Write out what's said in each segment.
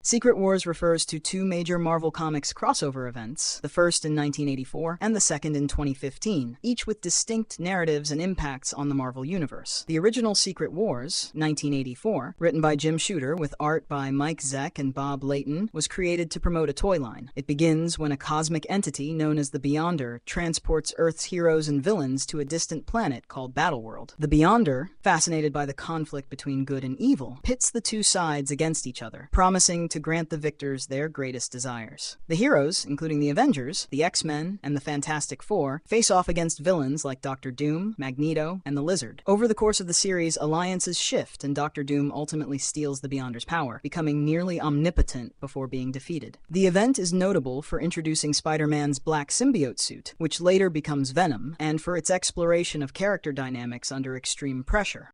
Secret Wars refers to two major Marvel Comics crossover events, the first in 1984 and the second in 2015, each with distinct narratives and impacts on the Marvel Universe. The original Secret Wars, 1984, written by Jim Shooter with art by Mike Zeck and Bob Layton, was created to promote a toy line. It begins when a cosmic entity known as the Beyonder transports Earth's heroes and villains to a distant planet called Battleworld. The Beyonder, fascinated by the conflict between good and evil, pits the two sides against each other, promising to grant the victors their greatest desires. The heroes, including the Avengers, the X-Men, and the Fantastic Four, face off against villains like Doctor Doom, Magneto, and the Lizard. Over the course of the series, alliances shift, and Doctor Doom ultimately steals the Beyonder's power, becoming nearly omnipotent before being defeated. The event is notable for introducing Spider-Man's black symbiote suit, which later becomes Venom, and for its exploration of character dynamics under extreme pressure.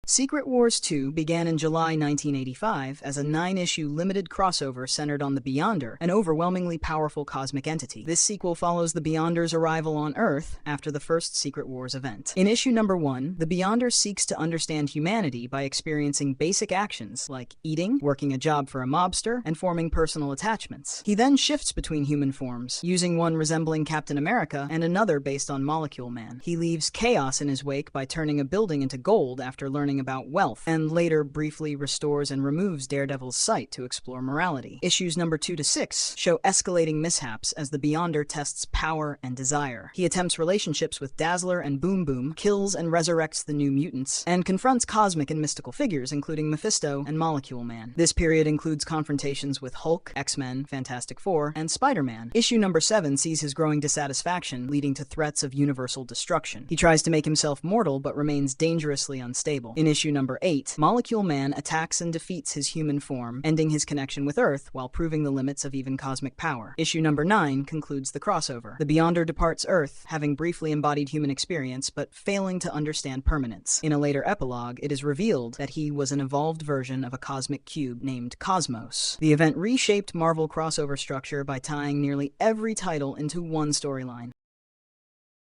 Secret Wars 2 began in July 1985 as a 9-issue limited crossover centered on the Beyonder, an overwhelmingly powerful cosmic entity. This sequel follows the Beyonder's arrival on Earth after the first Secret Wars event. In issue number 1, the Beyonder seeks to understand humanity by experiencing basic actions like eating, working a job for a mobster, and forming personal attachments. He then shifts between human forms, using one resembling Captain America and another based on Molecule Man. He leaves chaos in his wake by turning a building into gold after learning about wealth, and later briefly restores and removes Daredevil's sight to explore morality. Issues number 2 to 6 show escalating mishaps as the Beyonder tests power and desire. He attempts relationships with Dazzler and Boom Boom, kills and resurrects the New Mutants, and confronts cosmic and mystical figures including Mephisto and Molecule Man. This period includes confrontations with Hulk, X-Men, Fantastic Four, and Spider-Man. Issue number 7 sees his growing dissatisfaction, leading to threats of universal destruction. He tries to make himself mortal but remains dangerously unstable. In issue number 8, Molecule Man attacks and defeats his human form, ending his connection with Earth while proving the limits of even cosmic power. Issue number 9 concludes the crossover. The Beyonder departs Earth, having briefly embodied human experience but failing to understand permanence. In a later epilogue, it is revealed that he was an evolved version of a cosmic cube named Cosmos. The event reshaped Marvel crossover structure by tying nearly every title into one storyline.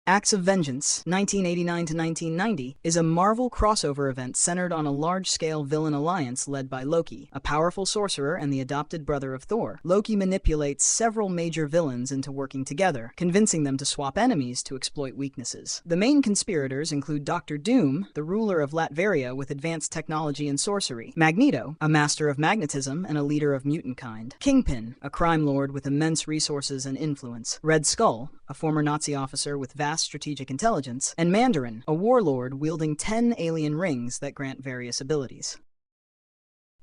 Acts of Vengeance, 1989 to 1990, is a Marvel crossover event centered on a large-scale villain alliance led by Loki, a powerful sorcerer and the adopted brother of Thor. Loki manipulates several major villains into working together, convincing them to swap enemies to exploit weaknesses. The main conspirators include Doctor Doom, the ruler of Latveria with advanced technology and sorcery; Magneto, a master of magnetism and a leader of mutant kind; Kingpin, a crime lord with immense resources and influence; Red Skull, a former Nazi officer with vast strategic intelligence; and Mandarin, a warlord wielding 10 alien rings that grant various abilities.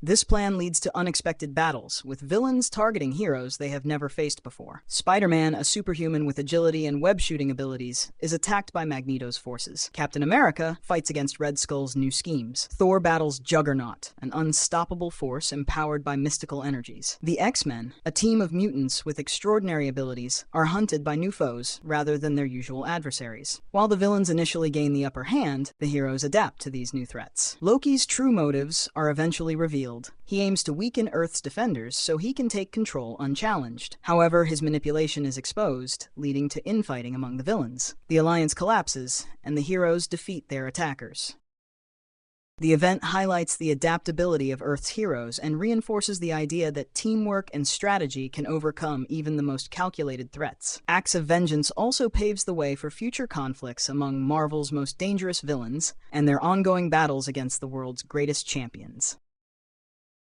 This plan leads to unexpected battles, with villains targeting heroes they have never faced before. Spider-Man, a superhuman with agility and web-shooting abilities, is attacked by Magneto's forces. Captain America fights against Red Skull's new schemes. Thor battles Juggernaut, an unstoppable force empowered by mystical energies. The X-Men, a team of mutants with extraordinary abilities, are hunted by new foes rather than their usual adversaries. While the villains initially gain the upper hand, the heroes adapt to these new threats. Loki's true motives are eventually revealed. He aims to weaken Earth's defenders so he can take control unchallenged. However, his manipulation is exposed, leading to infighting among the villains. The alliance collapses, and the heroes defeat their attackers. The event highlights the adaptability of Earth's heroes and reinforces the idea that teamwork and strategy can overcome even the most calculated threats. Acts of Vengeance also paves the way for future conflicts among Marvel's most dangerous villains and their ongoing battles against the world's greatest champions.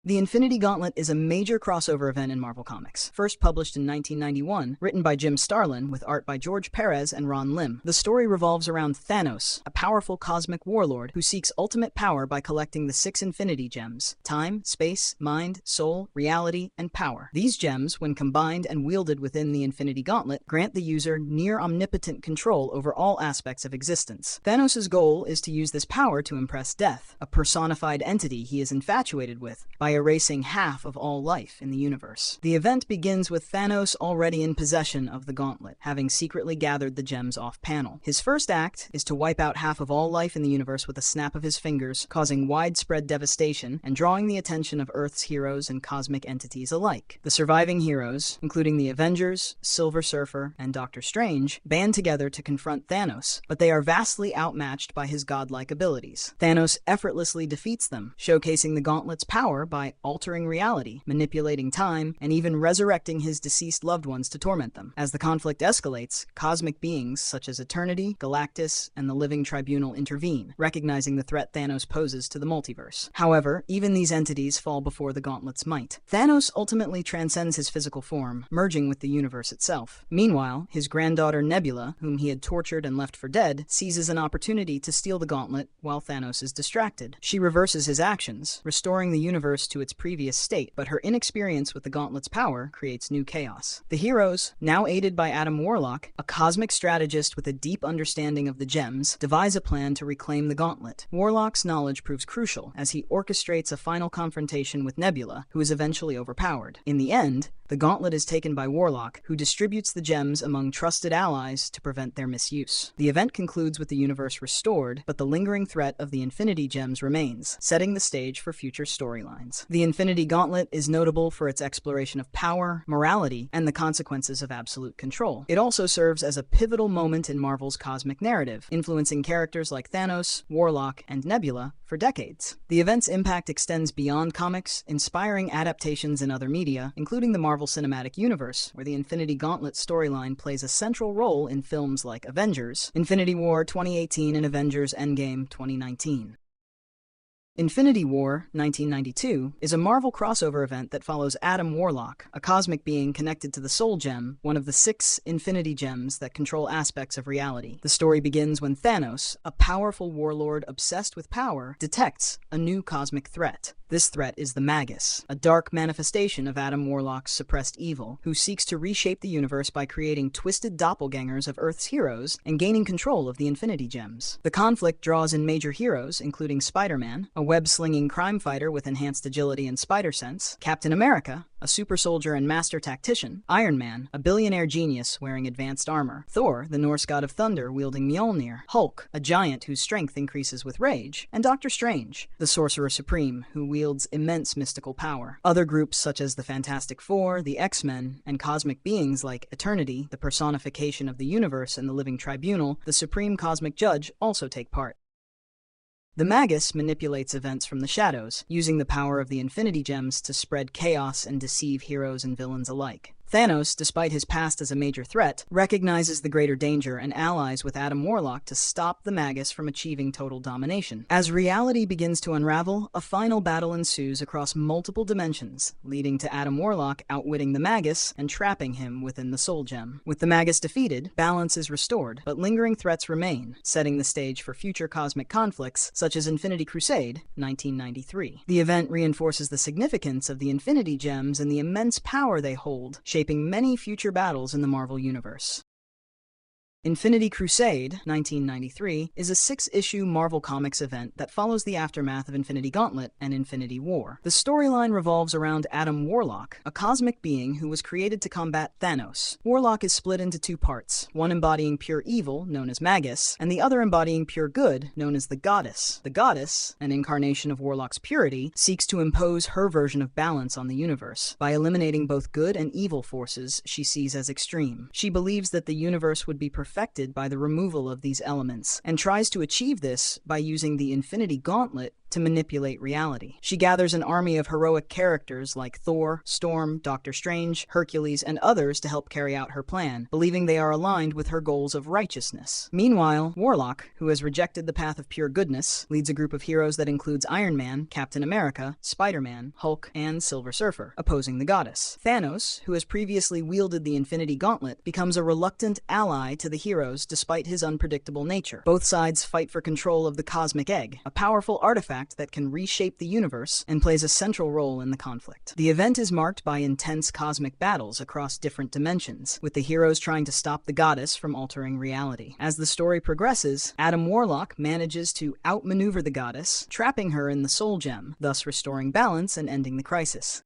The Infinity Gauntlet is a major crossover event in Marvel Comics. First published in 1991, written by Jim Starlin with art by George Perez and Ron Lim. The story revolves around Thanos, a powerful cosmic warlord who seeks ultimate power by collecting the 6 Infinity Gems: time, space, mind, soul, reality, and power. These gems, when combined and wielded within the Infinity Gauntlet, grant the user near omnipotent control over all aspects of existence. Thanos' goal is to use this power to impress Death, a personified entity he is infatuated with, by erasing half of all life in the universe. The event begins with Thanos already in possession of the Gauntlet, having secretly gathered the gems off-panel. His first act is to wipe out half of all life in the universe with a snap of his fingers, causing widespread devastation and drawing the attention of Earth's heroes and cosmic entities alike. The surviving heroes, including the Avengers, Silver Surfer, and Doctor Strange, band together to confront Thanos, but they are vastly outmatched by his godlike abilities. Thanos effortlessly defeats them, showcasing the Gauntlet's power by by altering reality, manipulating time, and even resurrecting his deceased loved ones to torment them. As the conflict escalates, cosmic beings such as Eternity, Galactus, and the Living Tribunal intervene, recognizing the threat Thanos poses to the multiverse. However, even these entities fall before the Gauntlet's might. Thanos ultimately transcends his physical form, merging with the universe itself. Meanwhile, his granddaughter Nebula, whom he had tortured and left for dead, seizes an opportunity to steal the Gauntlet while Thanos is distracted. She reverses his actions, restoring the universe to its previous state, but her inexperience with the Gauntlet's power creates new chaos. The heroes, now aided by Adam Warlock, a cosmic strategist with a deep understanding of the gems, devise a plan to reclaim the Gauntlet. Warlock's knowledge proves crucial as he orchestrates a final confrontation with Nebula, who is eventually overpowered. In the end, the Gauntlet is taken by Warlock, who distributes the gems among trusted allies to prevent their misuse. The event concludes with the universe restored, but the lingering threat of the Infinity Gems remains, setting the stage for future storylines. The Infinity Gauntlet is notable for its exploration of power, morality, and the consequences of absolute control. It also serves as a pivotal moment in Marvel's cosmic narrative, influencing characters like Thanos, Warlock, and Nebula for decades. The event's impact extends beyond comics, inspiring adaptations in other media, including the Marvel Cinematic Universe, where the Infinity Gauntlet storyline plays a central role in films like Avengers, Infinity War 2018, and Avengers Endgame 2019. Infinity War 1992 is a Marvel crossover event that follows Adam Warlock, a cosmic being connected to the Soul Gem, one of the 6 Infinity Gems that control aspects of reality. The story begins when Thanos, a powerful warlord obsessed with power, detects a new cosmic threat. This threat is the Magus, a dark manifestation of Adam Warlock's suppressed evil, who seeks to reshape the universe by creating twisted doppelgangers of Earth's heroes and gaining control of the Infinity Gems. The conflict draws in major heroes, including Spider-Man, a web-slinging crime fighter with enhanced agility and spider sense, Captain America, a super soldier and master tactician, Iron Man, a billionaire genius wearing advanced armor, Thor, the Norse god of thunder wielding Mjolnir, Hulk, a giant whose strength increases with rage, and Doctor Strange, the sorcerer supreme who wields immense mystical power. Other groups such as the Fantastic Four, the X-Men, and cosmic beings like Eternity, the personification of the universe, and the Living Tribunal, the supreme cosmic judge, also take part. The Magus manipulates events from the shadows, using the power of the Infinity Gems to spread chaos and deceive heroes and villains alike. Thanos, despite his past as a major threat, recognizes the greater danger and allies with Adam Warlock to stop the Magus from achieving total domination. As reality begins to unravel, a final battle ensues across multiple dimensions, leading to Adam Warlock outwitting the Magus and trapping him within the Soul Gem. With the Magus defeated, balance is restored, but lingering threats remain, setting the stage for future cosmic conflicts such as Infinity Crusade 1993. The event reinforces the significance of the Infinity Gems and the immense power they hold, shaping many future battles in the Marvel Universe. Infinity Crusade 1993 is a 6-issue Marvel Comics event that follows the aftermath of Infinity Gauntlet and Infinity War. The storyline revolves around Adam Warlock, a cosmic being who was created to combat Thanos. Warlock is split into 2 parts, one embodying pure evil, known as Magus, and the other embodying pure good, known as the Goddess. The Goddess, an incarnation of Warlock's purity, seeks to impose her version of balance on the universe. By eliminating both good and evil forces she sees as extreme. She believes that the universe would be perfected by the removal of these elements, and tries to achieve this by using the Infinity Gauntlet to manipulate reality. She gathers an army of heroic characters like Thor, Storm, Doctor Strange, Hercules, and others to help carry out her plan, believing they are aligned with her goals of righteousness. Meanwhile, Warlock, who has rejected the path of pure goodness, leads a group of heroes that includes Iron Man, Captain America, Spider-Man, Hulk, and Silver Surfer, opposing the Goddess. Thanos, who has previously wielded the Infinity Gauntlet, becomes a reluctant ally to the heroes despite his unpredictable nature. Both sides fight for control of the Cosmic Egg, a powerful artifact that can reshape the universe and plays a central role in the conflict. The event is marked by intense cosmic battles across different dimensions, with the heroes trying to stop the Goddess from altering reality. As the story progresses, Adam Warlock manages to outmaneuver the Goddess, trapping her in the Soul Gem, thus restoring balance and ending the crisis.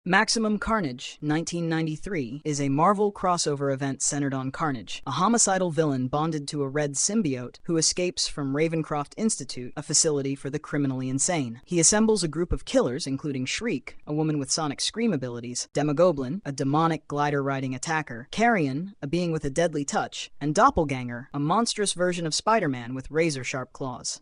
Maximum Carnage 1993 is a Marvel crossover event centered on Carnage, a homicidal villain bonded to a red symbiote who escapes from Ravencroft Institute, a facility for the criminally insane. He assembles a group of killers including Shriek, a woman with sonic scream abilities, Demogoblin, a demonic glider-riding attacker, Carrion, a being with a deadly touch, and Doppelganger, a monstrous version of Spider-Man with razor-sharp claws.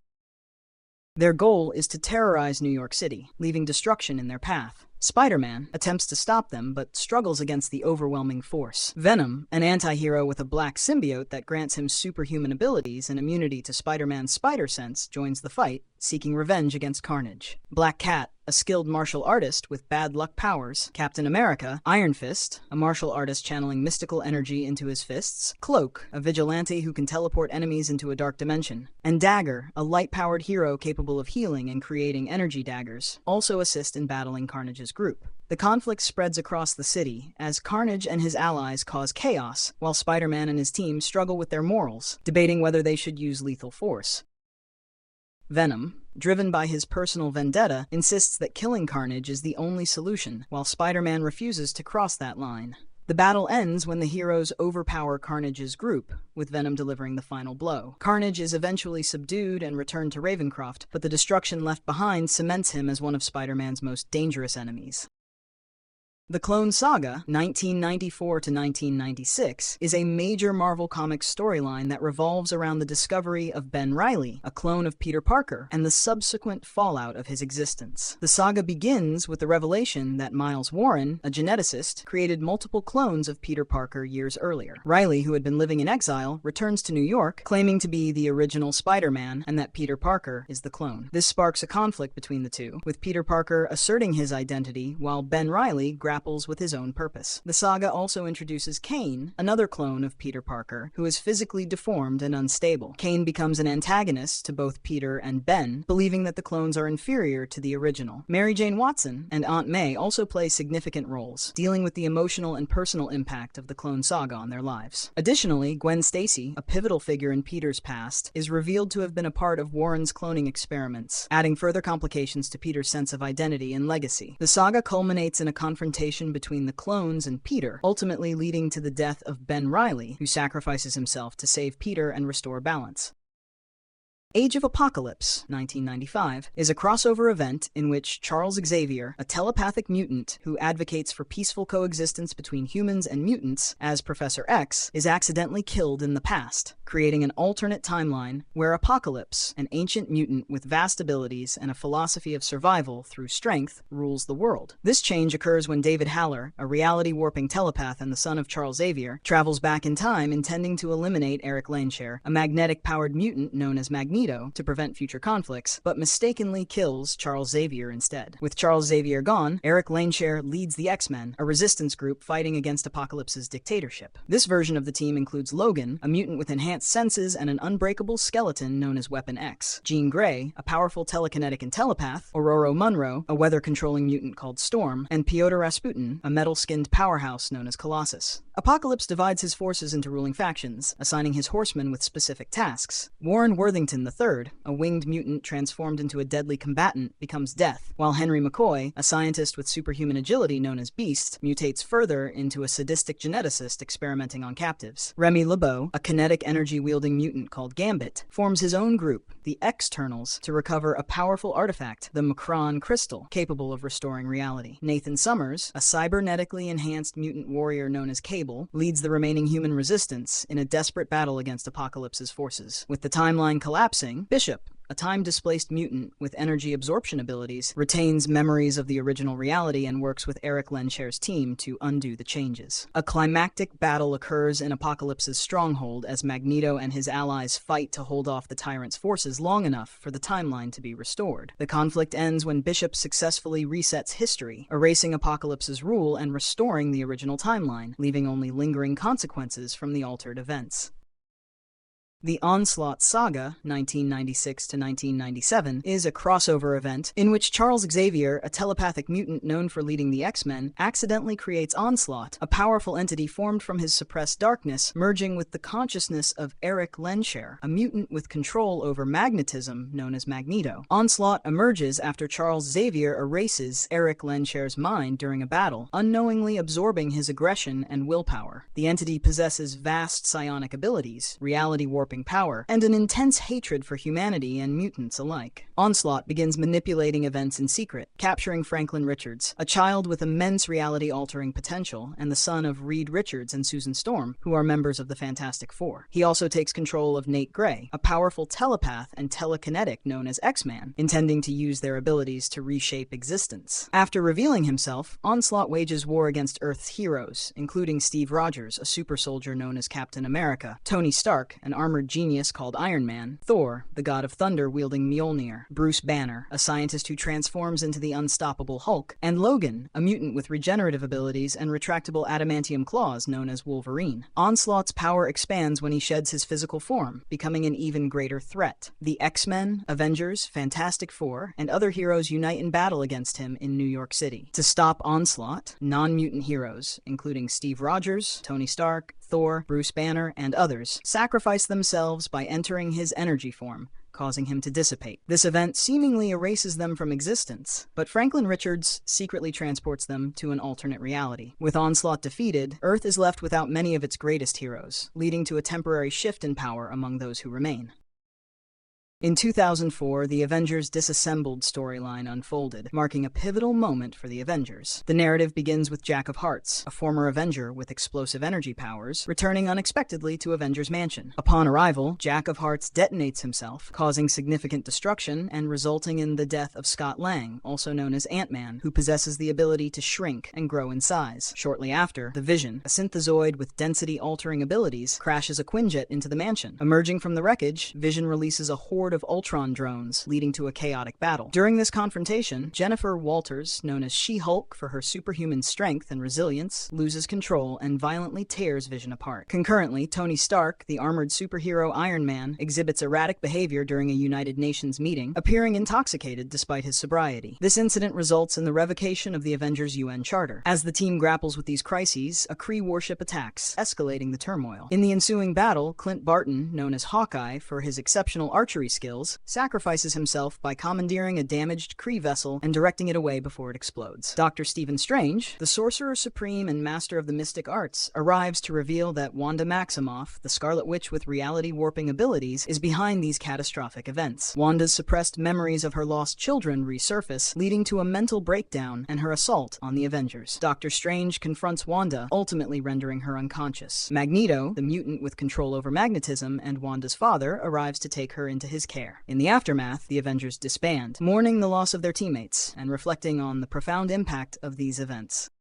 Their goal is to terrorize New York City, leaving destruction in their path. Spider-Man attempts to stop them, but struggles against the overwhelming force. Venom, an anti-hero with a black symbiote that grants him superhuman abilities and immunity to Spider-Man's spider sense, joins the fight, seeking revenge against Carnage. Black Cat, a skilled martial artist with bad luck powers. Captain America, Iron Fist, a martial artist channeling mystical energy into his fists. Cloak, a vigilante who can teleport enemies into a dark dimension. And Dagger, a light-powered hero capable of healing and creating energy daggers, also assist in battling Carnage's group. The conflict spreads across the city as Carnage and his allies cause chaos, while Spider-Man and his team struggle with their morals, debating whether they should use lethal force. Venom, driven by his personal vendetta, insists that killing Carnage is the only solution, while Spider-Man refuses to cross that line. The battle ends when the heroes overpower Carnage's group, with Venom delivering the final blow. Carnage is eventually subdued and returned to Ravencroft, but the destruction left behind cements him as one of Spider-Man's most dangerous enemies. The Clone Saga, 1994 to 1996, is a major Marvel Comics storyline that revolves around the discovery of Ben Reilly, a clone of Peter Parker, and the subsequent fallout of his existence. The saga begins with the revelation that Miles Warren, a geneticist, created multiple clones of Peter Parker years earlier. Reilly, who had been living in exile, returns to New York, claiming to be the original Spider-Man and that Peter Parker is the clone. This sparks a conflict between the two, with Peter Parker asserting his identity while Ben Reilly grapples with his own purpose. The saga also introduces Kane, another clone of Peter Parker, who is physically deformed and unstable. Kane becomes an antagonist to both Peter and Ben, believing that the clones are inferior to the original. Mary Jane Watson and Aunt May also play significant roles, dealing with the emotional and personal impact of the Clone Saga on their lives. Additionally, Gwen Stacy, a pivotal figure in Peter's past, is revealed to have been a part of Warren's cloning experiments, adding further complications to Peter's sense of identity and legacy. The saga culminates in a confrontation between the clones and Peter, ultimately leading to the death of Ben Reilly, who sacrifices himself to save Peter and restore balance. Age of Apocalypse, 1995, is a crossover event in which Charles Xavier, a telepathic mutant who advocates for peaceful coexistence between humans and mutants as Professor X, is accidentally killed in the past, creating an alternate timeline where Apocalypse, an ancient mutant with vast abilities and a philosophy of survival through strength, rules the world. This change occurs when David Haller, a reality-warping telepath and the son of Charles Xavier, travels back in time intending to eliminate Eric Laneshare, a magnetic-powered mutant known as Magneto, to prevent future conflicts, but mistakenly kills Charles Xavier instead. With Charles Xavier gone, Eric Laneshare leads the X-Men, a resistance group fighting against Apocalypse's dictatorship. This version of the team includes Logan, a mutant with enhanced senses and an unbreakable skeleton known as Weapon X, Jean Grey, a powerful telekinetic and telepath, Ororo Munro, a weather-controlling mutant called Storm, and Pyotr Rasputin, a metal-skinned powerhouse known as Colossus. Apocalypse divides his forces into ruling factions, assigning his horsemen with specific tasks. Warren Worthington III, a winged mutant transformed into a deadly combatant, becomes Death, while Henry McCoy, a scientist with superhuman agility known as Beast, mutates further into a sadistic geneticist experimenting on captives. Remy LeBeau, a kinetic energy-wielding mutant called Gambit, forms his own group, the Externals, to recover a powerful artifact, the Macron Crystal, capable of restoring reality. Nathan Summers, a cybernetically enhanced mutant warrior known as Cable, leads the remaining human resistance in a desperate battle against Apocalypse's forces. With the timeline collapsing, Bishop, a time-displaced mutant with energy absorption abilities, retains memories of the original reality and works with Eric Lenshare's team to undo the changes. A climactic battle occurs in Apocalypse's stronghold as Magneto and his allies fight to hold off the tyrant's forces long enough for the timeline to be restored. The conflict ends when Bishop successfully resets history, erasing Apocalypse's rule and restoring the original timeline, leaving only lingering consequences from the altered events. The Onslaught Saga, 1996 to 1997, is a crossover event in which Charles Xavier, a telepathic mutant known for leading the X-Men, accidentally creates Onslaught, a powerful entity formed from his suppressed darkness, merging with the consciousness of Eric Lenshare, a mutant with control over magnetism known as Magneto. Onslaught emerges after Charles Xavier erases Eric Lenshare's mind during a battle, unknowingly absorbing his aggression and willpower. The entity possesses vast psionic abilities, reality warping warping power, and an intense hatred for humanity and mutants alike. Onslaught begins manipulating events in secret, capturing Franklin Richards, a child with immense reality-altering potential and the son of Reed Richards and Susan Storm, who are members of the Fantastic Four. He also takes control of Nate Gray, a powerful telepath and telekinetic known as X-Man, intending to use their abilities to reshape existence. After revealing himself, Onslaught wages war against Earth's heroes, including Steve Rogers, a super soldier known as Captain America, Tony Stark, an armored genius called Iron Man, Thor, the god of thunder wielding Mjolnir, Bruce Banner, a scientist who transforms into the unstoppable Hulk, and Logan, a mutant with regenerative abilities and retractable adamantium claws known as Wolverine. Onslaught's power expands when he sheds his physical form, becoming an even greater threat. The X-Men, Avengers, Fantastic Four, and other heroes unite in battle against him in New York City. To stop Onslaught, non-mutant heroes, including Steve Rogers, Tony Stark, Thor, Bruce Banner, and others, sacrifice themselves by entering his energy form, causing him to dissipate. This event seemingly erases them from existence, but Franklin Richards secretly transports them to an alternate reality. With Onslaught defeated, Earth is left without many of its greatest heroes, leading to a temporary shift in power among those who remain. In 2004, the Avengers Disassembled storyline unfolded, marking a pivotal moment for the Avengers. The narrative begins with Jack of Hearts, a former Avenger with explosive energy powers, returning unexpectedly to Avengers Mansion. Upon arrival, Jack of Hearts detonates himself, causing significant destruction and resulting in the death of Scott Lang, also known as Ant-Man, who possesses the ability to shrink and grow in size. Shortly after, the Vision, a synthezoid with density-altering abilities, crashes a Quinjet into the mansion. Emerging from the wreckage, Vision releases a horde of Ultron drones, leading to a chaotic battle. During this confrontation, Jennifer Walters, known as She-Hulk for her superhuman strength and resilience, loses control and violently tears Vision apart. Concurrently, Tony Stark, the armored superhero Iron Man, exhibits erratic behavior during a United Nations meeting, appearing intoxicated despite his sobriety. This incident results in the revocation of the Avengers UN Charter. As the team grapples with these crises, a Kree warship attacks, escalating the turmoil. In the ensuing battle, Clint Barton, known as Hawkeye for his exceptional archery skills, sacrifices himself by commandeering a damaged Kree vessel and directing it away before it explodes. Dr. Stephen Strange, the Sorcerer Supreme and Master of the Mystic Arts, arrives to reveal that Wanda Maximoff, the Scarlet Witch with reality-warping abilities, is behind these catastrophic events. Wanda's suppressed memories of her lost children resurface, leading to a mental breakdown and her assault on the Avengers. Doctor Strange confronts Wanda, ultimately rendering her unconscious. Magneto, the mutant with control over magnetism, and Wanda's father, arrives to take her into his care. In the aftermath, the Avengers disband, mourning the loss of their teammates and reflecting on the profound impact of these events.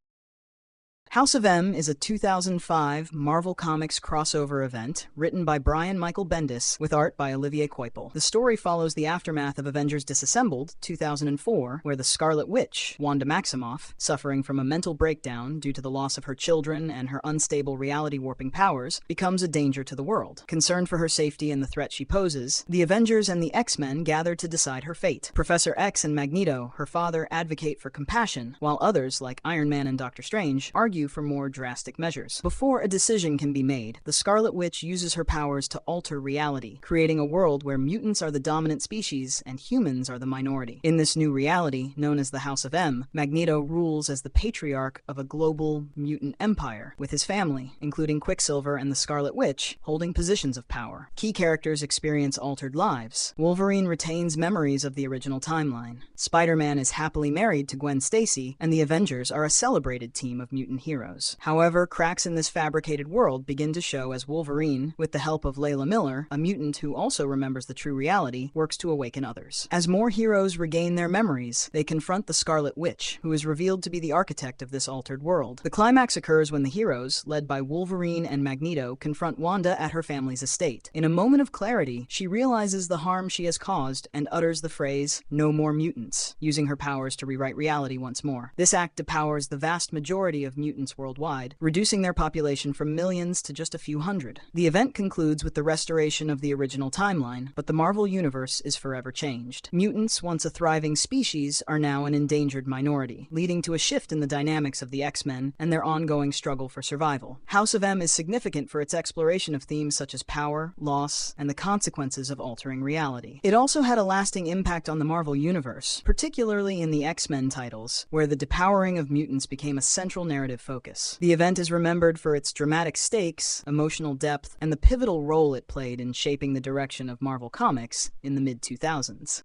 House of M is a 2005 Marvel Comics crossover event written by Brian Michael Bendis with art by Olivier Coipel. The story follows the aftermath of Avengers Disassembled, 2004, where the Scarlet Witch, Wanda Maximoff, suffering from a mental breakdown due to the loss of her children and her unstable reality-warping powers, becomes a danger to the world. Concerned for her safety and the threat she poses, the Avengers and the X-Men gather to decide her fate. Professor X and Magneto, her father, advocate for compassion, while others, like Iron Man and Doctor Strange, argue for more drastic measures. Before a decision can be made, the Scarlet Witch uses her powers to alter reality, creating a world where mutants are the dominant species and humans are the minority. In this new reality, known as the House of M, Magneto rules as the patriarch of a global mutant empire, with his family, including Quicksilver and the Scarlet Witch, holding positions of power. Key characters experience altered lives. Wolverine retains memories of the original timeline. Spider-Man is happily married to Gwen Stacy, and the Avengers are a celebrated team of mutant heroes. However, cracks in this fabricated world begin to show as Wolverine, with the help of Layla Miller, a mutant who also remembers the true reality, works to awaken others. As more heroes regain their memories, they confront the Scarlet Witch, who is revealed to be the architect of this altered world. The climax occurs when the heroes, led by Wolverine and Magneto, confront Wanda at her family's estate. In a moment of clarity, she realizes the harm she has caused and utters the phrase, "No more mutants," using her powers to rewrite reality once more. This act depowers the vast majority of mutants worldwide, reducing their population from millions to just a few hundred. The event concludes with the restoration of the original timeline, but the Marvel Universe is forever changed. Mutants, once a thriving species, are now an endangered minority, leading to a shift in the dynamics of the X-Men and their ongoing struggle for survival. House of M is significant for its exploration of themes such as power, loss, and the consequences of altering reality. It also had a lasting impact on the Marvel Universe, particularly in the X-Men titles, where the depowering of mutants became a central narrative focus. The event is remembered for its dramatic stakes, emotional depth, and the pivotal role it played in shaping the direction of Marvel Comics in the mid-2000s.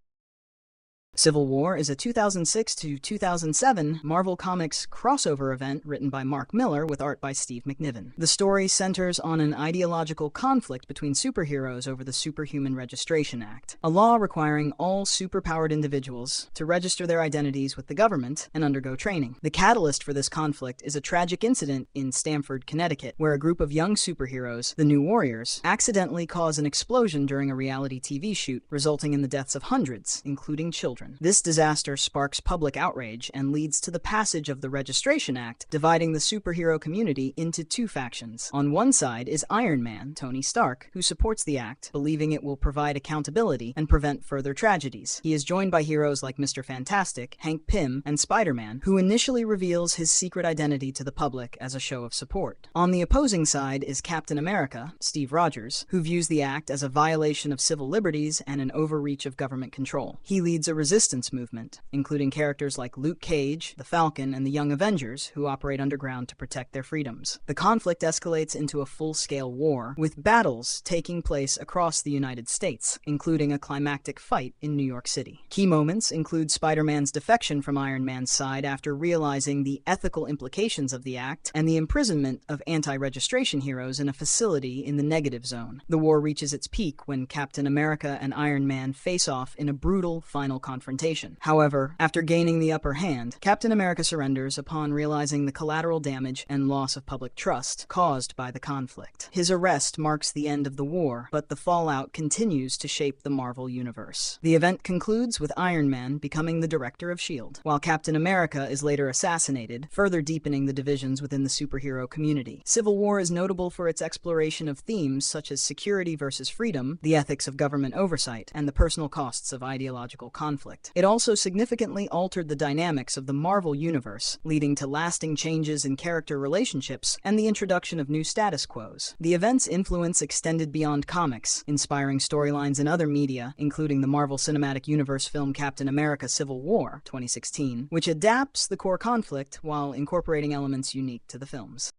Civil War is a 2006 to 2007 Marvel Comics crossover event written by Mark Millar with art by Steve McNiven. The story centers on an ideological conflict between superheroes over the Superhuman Registration Act, a law requiring all superpowered individuals to register their identities with the government and undergo training. The catalyst for this conflict is a tragic incident in Stamford, Connecticut, where a group of young superheroes, the New Warriors, accidentally cause an explosion during a reality TV shoot, resulting in the deaths of hundreds, including children. This disaster sparks public outrage and leads to the passage of the Registration Act, dividing the superhero community into two factions. On one side is Iron Man, Tony Stark, who supports the act, believing it will provide accountability and prevent further tragedies. He is joined by heroes like Mr. Fantastic, Hank Pym, and Spider-Man, who initially reveals his secret identity to the public as a show of support. On the opposing side is Captain America, Steve Rogers, who views the act as a violation of civil liberties and an overreach of government control. He leads a resistance movement, including characters like Luke Cage, the Falcon, and the Young Avengers, who operate underground to protect their freedoms. The conflict escalates into a full-scale war, with battles taking place across the United States, including a climactic fight in New York City. Key moments include Spider-Man's defection from Iron Man's side after realizing the ethical implications of the act, and the imprisonment of anti-registration heroes in a facility in the negative zone. The war reaches its peak when Captain America and Iron Man face off in a brutal final confrontation. However, after gaining the upper hand, Captain America surrenders upon realizing the collateral damage and loss of public trust caused by the conflict. His arrest marks the end of the war, but the fallout continues to shape the Marvel Universe. The event concludes with Iron Man becoming the director of S.H.I.E.L.D., while Captain America is later assassinated, further deepening the divisions within the superhero community. Civil War is notable for its exploration of themes such as security versus freedom, the ethics of government oversight, and the personal costs of ideological conflict. It also significantly altered the dynamics of the Marvel Universe, leading to lasting changes in character relationships and the introduction of new status quos. The event's influence extended beyond comics, inspiring storylines in other media, including the Marvel Cinematic Universe film Captain America: Civil War, 2016, which adapts the core conflict while incorporating elements unique to the films.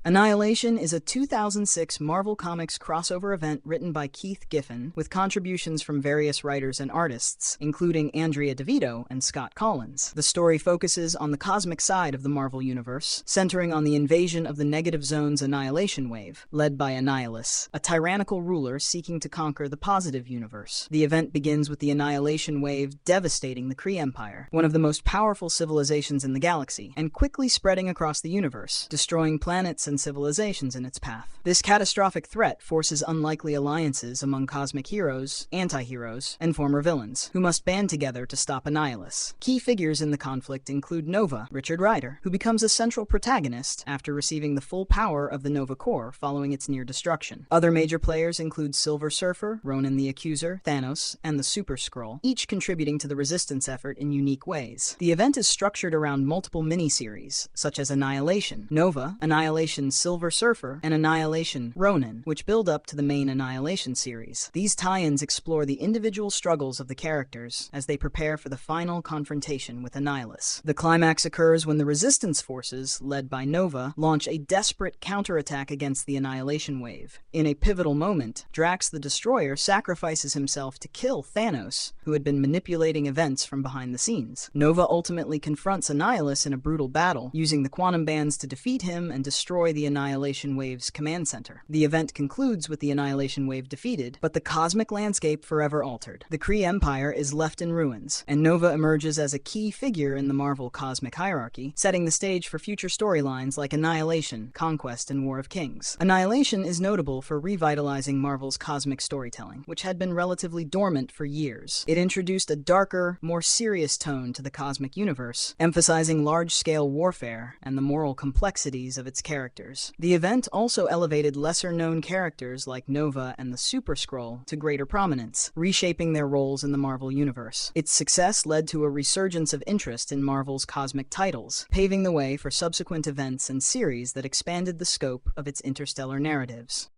Annihilation is a 2006 Marvel Comics crossover event written by Keith Giffen, with contributions from various writers and artists, including Andrea DeVito and Scott Collins. The story focuses on the cosmic side of the Marvel Universe, centering on the invasion of the Negative Zone's Annihilation Wave, led by Annihilus, a tyrannical ruler seeking to conquer the positive universe. The event begins with the Annihilation Wave devastating the Kree Empire, one of the most powerful civilizations in the galaxy, and quickly spreading across the universe, destroying planets and civilizations in its path. This catastrophic threat forces unlikely alliances among cosmic heroes, anti-heroes, and former villains, who must band together to stop Annihilus. Key figures in the conflict include Nova, Richard Rider, who becomes a central protagonist after receiving the full power of the Nova Corps following its near destruction. Other major players include Silver Surfer, Ronan the Accuser, Thanos, and the Super Skrull, each contributing to the resistance effort in unique ways. The event is structured around multiple mini-series, such as Annihilation, Nova, Annihilation Silver Surfer, and Annihilation Ronan, which build up to the main Annihilation series. These tie-ins explore the individual struggles of the characters as they prepare for the final confrontation with Annihilus. The climax occurs when the resistance forces, led by Nova, launch a desperate counterattack against the Annihilation Wave. In a pivotal moment, Drax the Destroyer sacrifices himself to kill Thanos, who had been manipulating events from behind the scenes. Nova ultimately confronts Annihilus in a brutal battle, using the quantum bands to defeat him and destroy the Annihilation Wave's command center. The event concludes with the Annihilation Wave defeated, but the cosmic landscape forever altered. The Kree Empire is left in ruins, and Nova emerges as a key figure in the Marvel cosmic hierarchy, setting the stage for future storylines like Annihilation, Conquest, and War of Kings. Annihilation is notable for revitalizing Marvel's cosmic storytelling, which had been relatively dormant for years. It introduced a darker, more serious tone to the cosmic universe, emphasizing large-scale warfare and the moral complexities of its characters. The event also elevated lesser-known characters like Nova and the Super Skrull to greater prominence, reshaping their roles in the Marvel Universe. Its success led to a resurgence of interest in Marvel's cosmic titles, paving the way for subsequent events and series that expanded the scope of its interstellar narratives.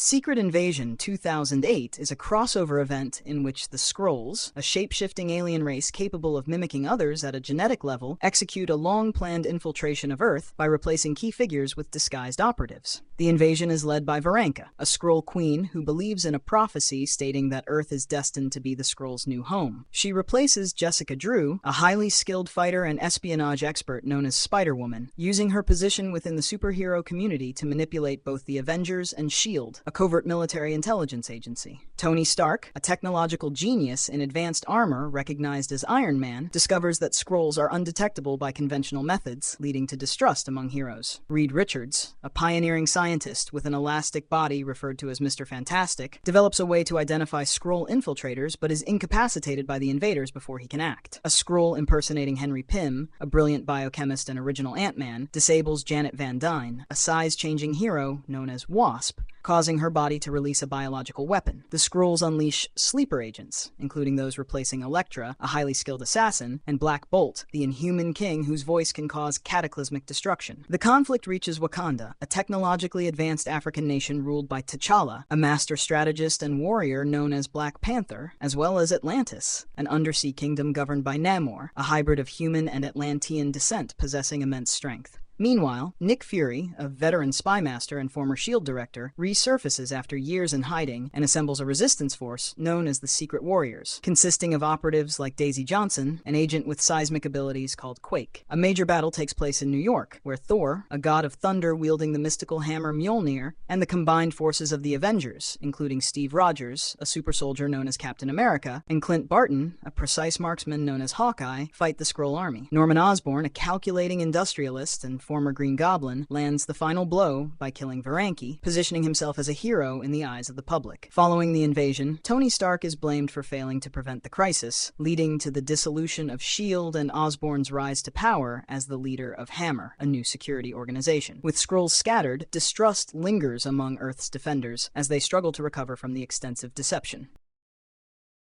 Secret Invasion 2008 is a crossover event in which the Skrulls, a shape-shifting alien race capable of mimicking others at a genetic level, execute a long-planned infiltration of Earth by replacing key figures with disguised operatives. The invasion is led by Varanka, a Skrull queen who believes in a prophecy stating that Earth is destined to be the Skrulls' new home. She replaces Jessica Drew, a highly skilled fighter and espionage expert known as Spider-Woman, using her position within the superhero community to manipulate both the Avengers and S.H.I.E.L.D., a covert military intelligence agency. Tony Stark, a technological genius in advanced armor recognized as Iron Man, discovers that Skrulls are undetectable by conventional methods, leading to distrust among heroes. Reed Richards, a pioneering scientist with an elastic body referred to as Mr. Fantastic, develops a way to identify Skrull infiltrators but is incapacitated by the invaders before he can act. A Skrull impersonating Henry Pym, a brilliant biochemist and original Ant-Man, disables Janet Van Dyne, a size-changing hero known as Wasp, causing her body to release a biological weapon. The Skrulls unleash sleeper agents, including those replacing Elektra, a highly skilled assassin, and Black Bolt, the inhuman king whose voice can cause cataclysmic destruction. The conflict reaches Wakanda, a technologically advanced African nation ruled by T'Challa, a master strategist and warrior known as Black Panther, as well as Atlantis, an undersea kingdom governed by Namor, a hybrid of human and Atlantean descent possessing immense strength. Meanwhile, Nick Fury, a veteran spy master and former S.H.I.E.L.D. director, resurfaces after years in hiding and assembles a resistance force known as the Secret Warriors, consisting of operatives like Daisy Johnson, an agent with seismic abilities called Quake. A major battle takes place in New York, where Thor, a god of thunder wielding the mystical hammer Mjolnir, and the combined forces of the Avengers, including Steve Rogers, a super soldier known as Captain America, and Clint Barton, a precise marksman known as Hawkeye, fight the Skrull army. Norman Osborn, a calculating industrialist and former Green Goblin, lands the final blow by killing Varanki, positioning himself as a hero in the eyes of the public. Following the invasion, Tony Stark is blamed for failing to prevent the crisis, leading to the dissolution of S.H.I.E.L.D. and Osborn's rise to power as the leader of Hammer, a new security organization. With Skrulls scattered, distrust lingers among Earth's defenders as they struggle to recover from the extensive deception.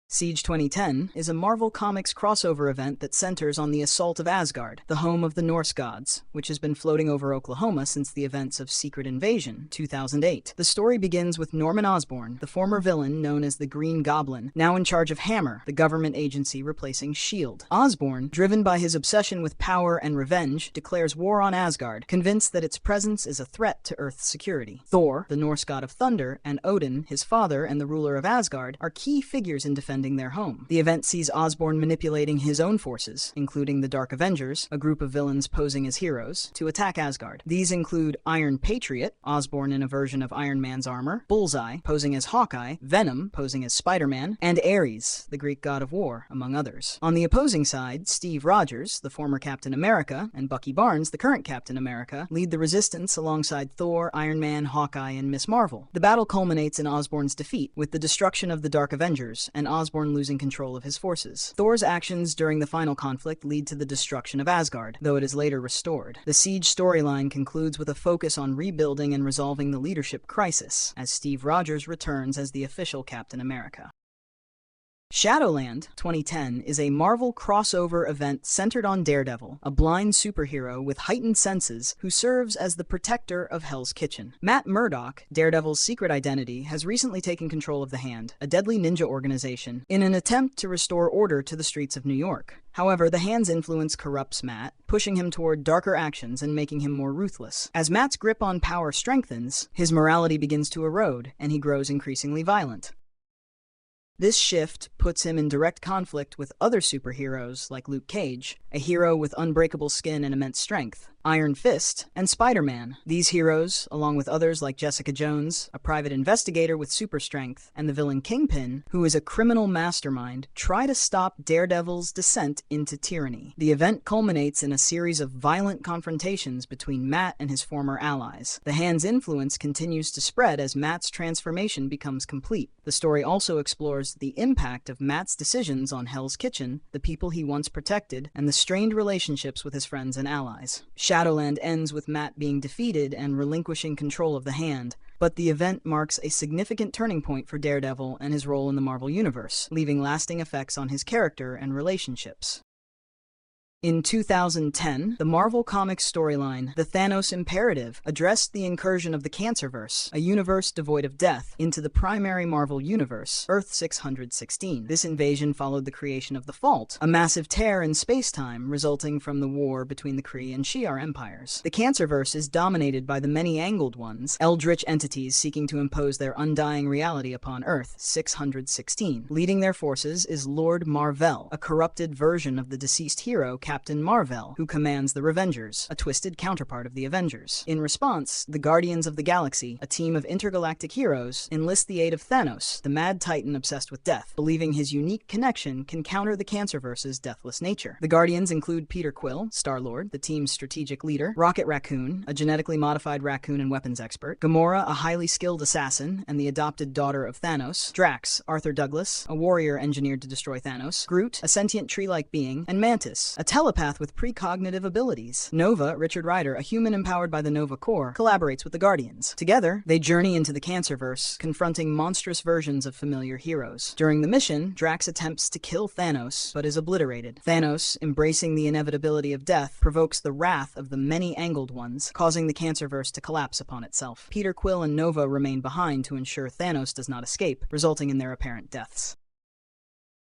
Siege 2010 is a Marvel Comics crossover event that centers on the assault of Asgard, the home of the Norse gods, which has been floating over Oklahoma since the events of Secret Invasion 2008. The story begins with Norman Osborn, the former villain known as the Green Goblin, now in charge of Hammer, the government agency replacing S.H.I.E.L.D. Osborn, driven by his obsession with power and revenge, declares war on Asgard, convinced that its presence is a threat to Earth's security. Thor, the Norse god of thunder, and Odin, his father and the ruler of Asgard, are key figures in defending their home. The event sees Osborn manipulating his own forces, including the Dark Avengers, a group of villains posing as heroes, to attack Asgard. These include Iron Patriot, Osborn in a version of Iron Man's armor, Bullseye, posing as Hawkeye, Venom, posing as Spider-Man, and Ares, the Greek god of war, among others. On the opposing side, Steve Rogers, the former Captain America, and Bucky Barnes, the current Captain America, lead the resistance alongside Thor, Iron Man, Hawkeye, and Miss Marvel. The battle culminates in Osborn's defeat, with the destruction of the Dark Avengers, and Osborn losing control of his forces. Thor's actions during the final conflict lead to the destruction of Asgard, though it is later restored. The Siege storyline concludes with a focus on rebuilding and resolving the leadership crisis, as Steve Rogers returns as the official Captain America. Shadowland 2010 is a Marvel crossover event centered on Daredevil, a blind superhero with heightened senses who serves as the protector of Hell's Kitchen. Matt Murdock, Daredevil's secret identity, has recently taken control of the Hand, a deadly ninja organization, in an attempt to restore order to the streets of New York. However, the Hand's influence corrupts Matt, pushing him toward darker actions and making him more ruthless. As Matt's grip on power strengthens, his morality begins to erode, and he grows increasingly violent. This shift puts him in direct conflict with other superheroes like Luke Cage, a hero with unbreakable skin and immense strength, Iron Fist, and Spider-Man. These heroes, along with others like Jessica Jones, a private investigator with super strength, and the villain Kingpin, who is a criminal mastermind, try to stop Daredevil's descent into tyranny. The event culminates in a series of violent confrontations between Matt and his former allies. The Hand's influence continues to spread as Matt's transformation becomes complete. The story also explores the impact of Matt's decisions on Hell's Kitchen, the people he once protected, and the strained relationships with his friends and allies. Shadowland ends with Matt being defeated and relinquishing control of the Hand, but the event marks a significant turning point for Daredevil and his role in the Marvel Universe, leaving lasting effects on his character and relationships. In 2010, the Marvel Comics storyline, The Thanos Imperative, addressed the incursion of the Cancerverse, a universe devoid of death, into the primary Marvel universe, Earth 616. This invasion followed the creation of the Fault, a massive tear in space-time resulting from the war between the Kree and Shi'ar empires. The Cancerverse is dominated by the Many-Angled Ones, eldritch entities seeking to impose their undying reality upon Earth 616. Leading their forces is Lord Mar-Vell, a corrupted version of the deceased hero Captain Mar-Vell, who commands the Revengers, a twisted counterpart of the Avengers. In response, the Guardians of the Galaxy, a team of intergalactic heroes, enlist the aid of Thanos, the mad titan obsessed with death, believing his unique connection can counter the Cancerverse's deathless nature. The Guardians include Peter Quill, Star-Lord, the team's strategic leader, Rocket Raccoon, a genetically modified raccoon and weapons expert, Gamora, a highly skilled assassin and the adopted daughter of Thanos, Drax, Arthur Douglas, a warrior engineered to destroy Thanos, Groot, a sentient tree-like being, and Mantis, a telepath with precognitive abilities. Nova, Richard Rider, a human empowered by the Nova Corps, collaborates with the Guardians. Together, they journey into the Cancerverse, confronting monstrous versions of familiar heroes. During the mission, Drax attempts to kill Thanos, but is obliterated. Thanos, embracing the inevitability of death, provokes the wrath of the Many-Angled Ones, causing the Cancerverse to collapse upon itself. Peter Quill and Nova remain behind to ensure Thanos does not escape, resulting in their apparent deaths.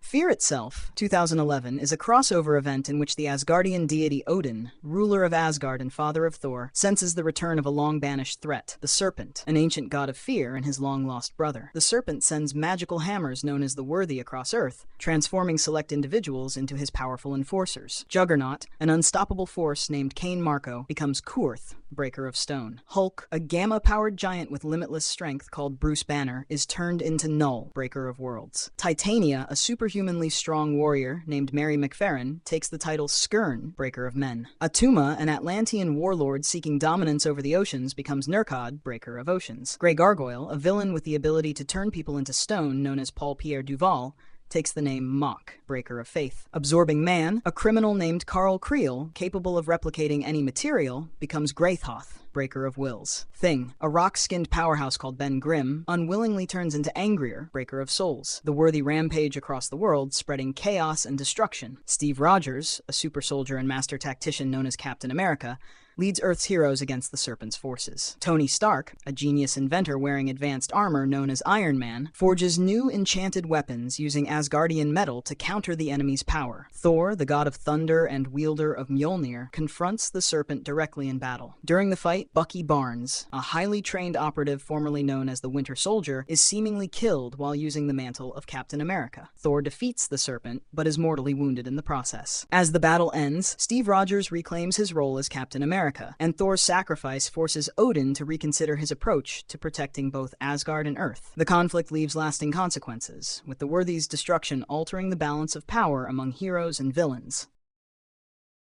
Fear itself, 2011, is a crossover event in which the Asgardian deity Odin, ruler of Asgard and father of Thor, senses the return of a long-banished threat, the Serpent, an ancient god of fear and his long-lost brother. The Serpent sends magical hammers known as the Worthy across Earth, transforming select individuals into his powerful enforcers. Juggernaut, an unstoppable force named Cain Marko, becomes Kurth, Breaker of Stone. Hulk, a gamma-powered giant with limitless strength called Bruce Banner, is turned into Null, Breaker of Worlds. Titania, a superhumanly strong warrior named Mary McFerrin, takes the title Skirn, Breaker of Men. Atuma, an Atlantean warlord seeking dominance over the oceans, becomes Nurkad, Breaker of Oceans. Grey Gargoyle, a villain with the ability to turn people into stone known as Paul-Pierre Duval, takes the name Mok, Breaker of Faith. Absorbing Man, a criminal named Carl Creel, capable of replicating any material, becomes Greythoth, Breaker of Wills. Thing, a rock-skinned powerhouse called Ben Grimm, unwillingly turns into Angrier, Breaker of Souls. The Worthy rampage across the world, spreading chaos and destruction. Steve Rogers, a super soldier and master tactician known as Captain America, leads Earth's heroes against the Serpent's forces. Tony Stark, a genius inventor wearing advanced armor known as Iron Man, forges new enchanted weapons using Asgardian metal to counter the enemy's power. Thor, the god of thunder and wielder of Mjolnir, confronts the Serpent directly in battle. During the fight, Bucky Barnes, a highly trained operative formerly known as the Winter Soldier, is seemingly killed while using the mantle of Captain America. Thor defeats the Serpent, but is mortally wounded in the process. As the battle ends, Steve Rogers reclaims his role as Captain America, and Thor's sacrifice forces Odin to reconsider his approach to protecting both Asgard and Earth. The conflict leaves lasting consequences, with the Worthy's destruction altering the balance of power among heroes and villains.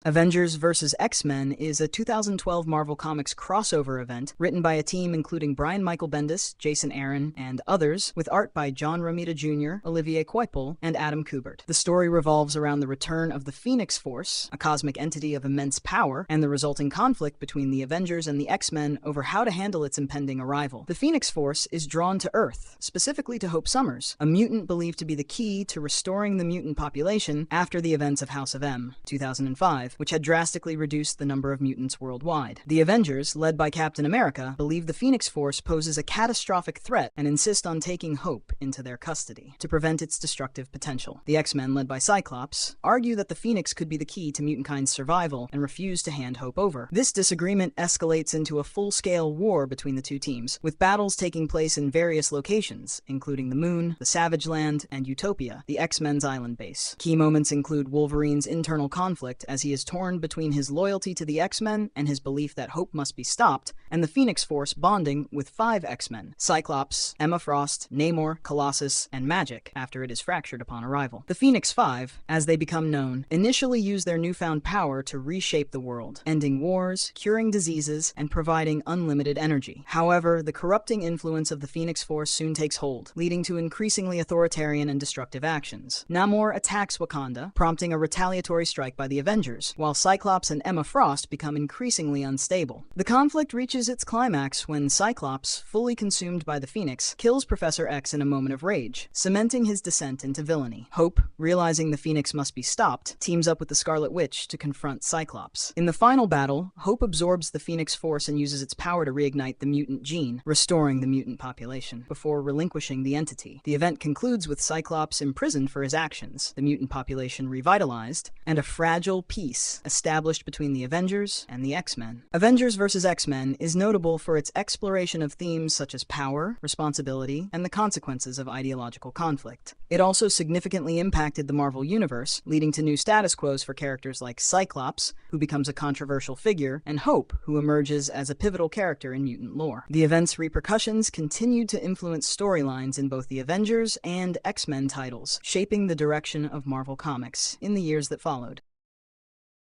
Avengers vs. X-Men is a 2012 Marvel Comics crossover event written by a team including Brian Michael Bendis, Jason Aaron, and others, with art by John Romita Jr., Olivier Coipel, and Adam Kubert. The story revolves around the return of the Phoenix Force, a cosmic entity of immense power, and the resulting conflict between the Avengers and the X-Men over how to handle its impending arrival. The Phoenix Force is drawn to Earth, specifically to Hope Summers, a mutant believed to be the key to restoring the mutant population after the events of House of M, 2005, which had drastically reduced the number of mutants worldwide. The Avengers, led by Captain America, believe the Phoenix Force poses a catastrophic threat and insist on taking Hope into their custody to prevent its destructive potential. The X-Men, led by Cyclops, argue that the Phoenix could be the key to mutantkind's survival and refuse to hand Hope over. This disagreement escalates into a full-scale war between the two teams, with battles taking place in various locations, including the Moon, the Savage Land, and Utopia, the X-Men's island base. Key moments include Wolverine's internal conflict as he is torn between his loyalty to the X-Men and his belief that Hope must be stopped, and the Phoenix Force bonding with 5 X-Men: Cyclops, Emma Frost, Namor, Colossus, and Magik, after it is fractured upon arrival. The Phoenix Five, as they become known, initially use their newfound power to reshape the world, ending wars, curing diseases, and providing unlimited energy. However, the corrupting influence of the Phoenix Force soon takes hold, leading to increasingly authoritarian and destructive actions. Namor attacks Wakanda, prompting a retaliatory strike by the Avengers, powers, while Cyclops and Emma Frost become increasingly unstable. The conflict reaches its climax when Cyclops, fully consumed by the Phoenix, kills Professor X in a moment of rage, cementing his descent into villainy. Hope, realizing the Phoenix must be stopped, teams up with the Scarlet Witch to confront Cyclops. In the final battle, Hope absorbs the Phoenix Force and uses its power to reignite the mutant gene, restoring the mutant population, before relinquishing the entity. The event concludes with Cyclops imprisoned for his actions, the mutant population revitalized, and a fragile peace established between the Avengers and the X-Men. Avengers vs. X-Men is notable for its exploration of themes such as power, responsibility, and the consequences of ideological conflict. It also significantly impacted the Marvel Universe, leading to new status quos for characters like Cyclops, who becomes a controversial figure, and Hope, who emerges as a pivotal character in mutant lore. The event's repercussions continued to influence storylines in both the Avengers and X-Men titles, shaping the direction of Marvel Comics in the years that followed.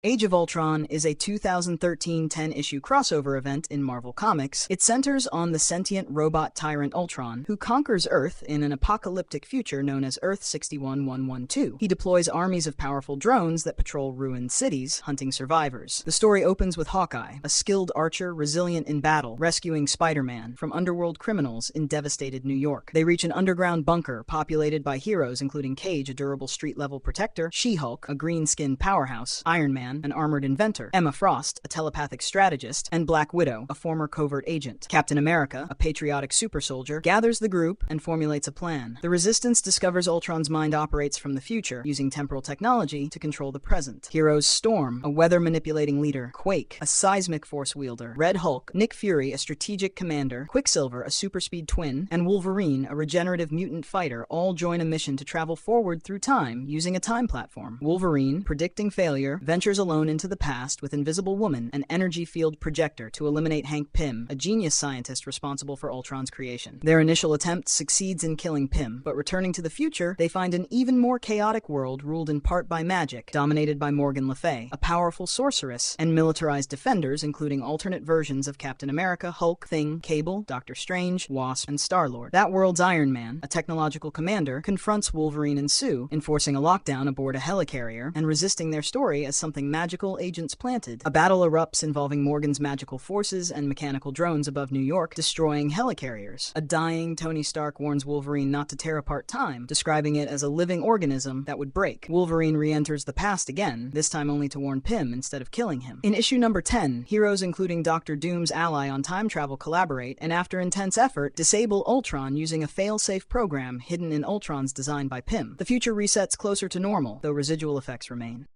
Age of Ultron is a 2013 10-issue crossover event in Marvel Comics. It centers on the sentient robot tyrant Ultron, who conquers Earth in an apocalyptic future known as Earth 61112. He deploys armies of powerful drones that patrol ruined cities, hunting survivors. The story opens with Hawkeye, a skilled archer resilient in battle, rescuing Spider-Man from underworld criminals in devastated New York. They reach an underground bunker populated by heroes including Cage, a durable street-level protector, She-Hulk, a green-skinned powerhouse, Iron Man, an armored inventor, Emma Frost, a telepathic strategist, and Black Widow, a former covert agent. Captain America, a patriotic super soldier, gathers the group and formulates a plan. The Resistance discovers Ultron's mind operates from the future, using temporal technology to control the present. Heroes Storm, a weather-manipulating leader, Quake, a seismic force wielder, Red Hulk, Nick Fury, a strategic commander, Quicksilver, a super-speed twin, and Wolverine, a regenerative mutant fighter, all join a mission to travel forward through time using a time platform. Wolverine, predicting failure, ventures alone into the past with Invisible Woman, an energy field projector, to eliminate Hank Pym, a genius scientist responsible for Ultron's creation. Their initial attempt succeeds in killing Pym, but returning to the future, they find an even more chaotic world ruled in part by magic, dominated by Morgan Le Fay, a powerful sorceress, and militarized defenders including alternate versions of Captain America, Hulk, Thing, Cable, Doctor Strange, Wasp, and Star-Lord. That world's Iron Man, a technological commander, confronts Wolverine and Sue, enforcing a lockdown aboard a helicarrier and resisting their story as something magical agents planted. A battle erupts involving Morgan's magical forces and mechanical drones above New York, destroying helicarriers. A dying Tony Stark warns Wolverine not to tear apart time, describing it as a living organism that would break. Wolverine re-enters the past again, this time only to warn Pym instead of killing him. In issue number 10, heroes including Doctor Doom's ally on time travel collaborate, and after intense effort, disable Ultron using a fail-safe program hidden in Ultron's design by Pym. The future resets closer to normal, though residual effects remain.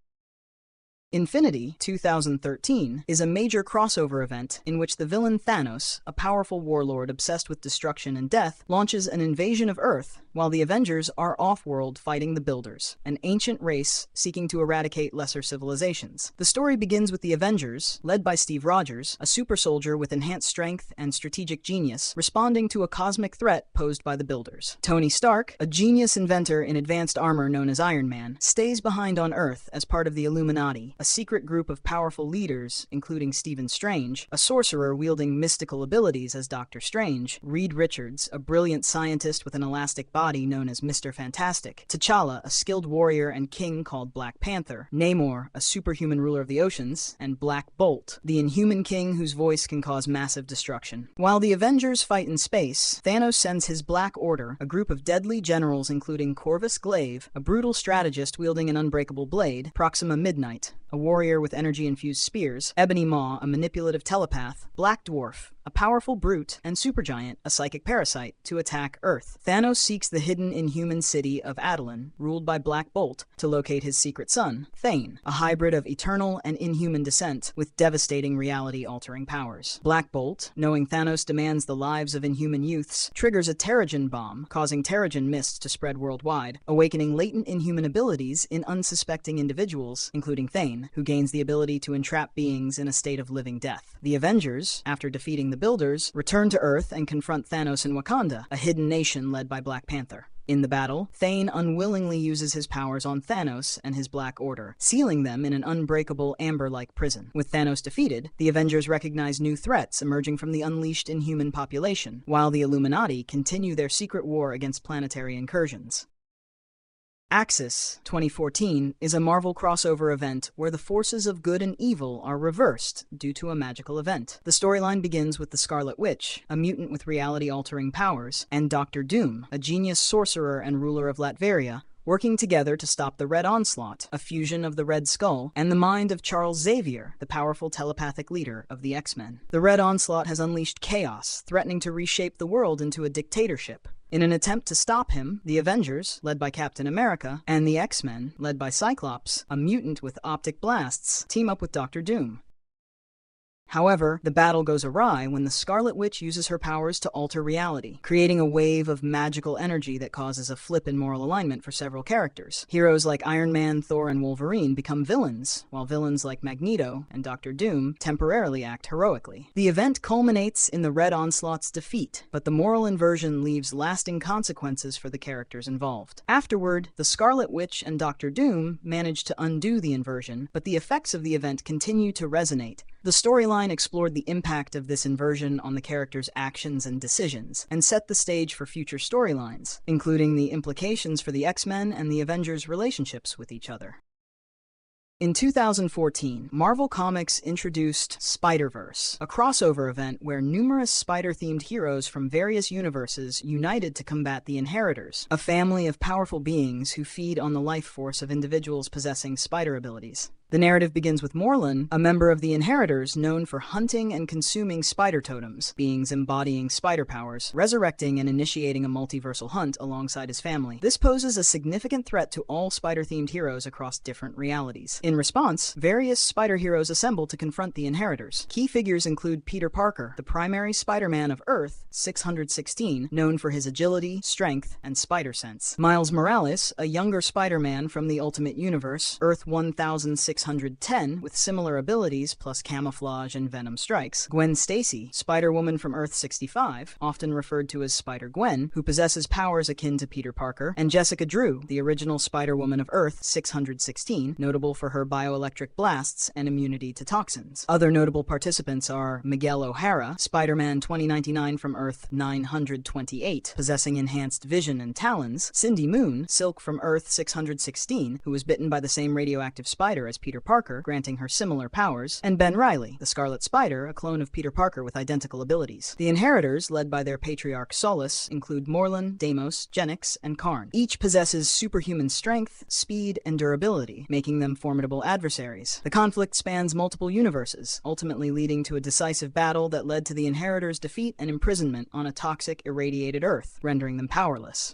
Infinity 2013 is a major crossover event in which the villain Thanos, a powerful warlord obsessed with destruction and death, launches an invasion of Earth while the Avengers are off-world fighting the Builders, an ancient race seeking to eradicate lesser civilizations. The story begins with the Avengers, led by Steve Rogers, a super soldier with enhanced strength and strategic genius, responding to a cosmic threat posed by the Builders. Tony Stark, a genius inventor in advanced armor known as Iron Man, stays behind on Earth as part of the Illuminati, a secret group of powerful leaders, including Stephen Strange, a sorcerer wielding mystical abilities as Doctor Strange, Reed Richards, a brilliant scientist with an elastic body known as Mr. Fantastic, T'Challa, a skilled warrior and king called Black Panther, Namor, a superhuman ruler of the oceans, and Black Bolt, the inhuman king whose voice can cause massive destruction. While the Avengers fight in space, Thanos sends his Black Order, a group of deadly generals including Corvus Glaive, a brutal strategist wielding an unbreakable blade, Proxima Midnight, a warrior with energy-infused spears, Ebony Maw, a manipulative telepath, Black Dwarf, a powerful brute, and Supergiant, a psychic parasite, to attack Earth. Thanos seeks the hidden inhuman city of Attilan, ruled by Black Bolt, to locate his secret son, Thane, a hybrid of eternal and inhuman descent with devastating reality-altering powers. Black Bolt, knowing Thanos demands the lives of inhuman youths, triggers a Terrigen bomb, causing Terrigen mists to spread worldwide, awakening latent inhuman abilities in unsuspecting individuals, including Thane, who gains the ability to entrap beings in a state of living death. The Avengers, after defeating the Builders, return to Earth and confront Thanos in Wakanda, a hidden nation led by Black Panther. In the battle, Thane unwillingly uses his powers on Thanos and his Black Order, sealing them in an unbreakable amber-like prison. With Thanos defeated, the Avengers recognize new threats emerging from the unleashed inhuman population, while the Illuminati continue their secret war against planetary incursions. Axis 2014 is a Marvel crossover event where the forces of good and evil are reversed due to a magical event. The storyline begins with the Scarlet Witch, a mutant with reality-altering powers, and Dr. Doom, a genius sorcerer and ruler of Latveria, working together to stop the Red Onslaught, a fusion of the Red Skull and the mind of Charles Xavier, the powerful telepathic leader of the X-Men. The Red Onslaught has unleashed chaos, threatening to reshape the world into a dictatorship. In an attempt to stop him, the Avengers, led by Captain America, and the X-Men, led by Cyclops, a mutant with optic blasts, team up with Dr. Doom. However, the battle goes awry when the Scarlet Witch uses her powers to alter reality, creating a wave of magical energy that causes a flip in moral alignment for several characters. Heroes like Iron Man, Thor, and Wolverine become villains, while villains like Magneto and Dr. Doom temporarily act heroically. The event culminates in the Red Onslaught's defeat, but the moral inversion leaves lasting consequences for the characters involved. Afterward, the Scarlet Witch and Dr. Doom manage to undo the inversion, but the effects of the event continue to resonate. The storyline explored the impact of this inversion on the characters' actions and decisions, and set the stage for future storylines, including the implications for the X-Men and the Avengers' relationships with each other. In 2014, Marvel Comics introduced Spider-Verse, a crossover event where numerous spider-themed heroes from various universes united to combat the Inheritors, a family of powerful beings who feed on the life force of individuals possessing spider abilities. The narrative begins with Morlun, a member of the Inheritors known for hunting and consuming spider totems, beings embodying spider powers, resurrecting and initiating a multiversal hunt alongside his family. This poses a significant threat to all spider-themed heroes across different realities. In response, various spider heroes assemble to confront the Inheritors. Key figures include Peter Parker, the primary Spider-Man of Earth 616, known for his agility, strength, and spider sense. Miles Morales, a younger Spider-Man from the Ultimate Universe, Earth 1610, with similar abilities plus camouflage and venom strikes. Gwen Stacy, Spider-Woman from Earth 65, often referred to as Spider-Gwen, who possesses powers akin to Peter Parker, and Jessica Drew, the original Spider-Woman of Earth 616, notable for her bioelectric blasts and immunity to toxins. Other notable participants are Miguel O'Hara, Spider-Man 2099 from Earth 928, possessing enhanced vision and talons, Cindy Moon, Silk from Earth 616, who was bitten by the same radioactive spider as Peter Parker, granting her similar powers, and Ben Reilly, the Scarlet Spider, a clone of Peter Parker with identical abilities. The Inheritors, led by their patriarch Solus, include Morlun, Deimos, Genix, and Karn. Each possesses superhuman strength, speed, and durability, making them formidable adversaries. The conflict spans multiple universes, ultimately leading to a decisive battle that led to the Inheritors' defeat and imprisonment on a toxic, irradiated Earth, rendering them powerless.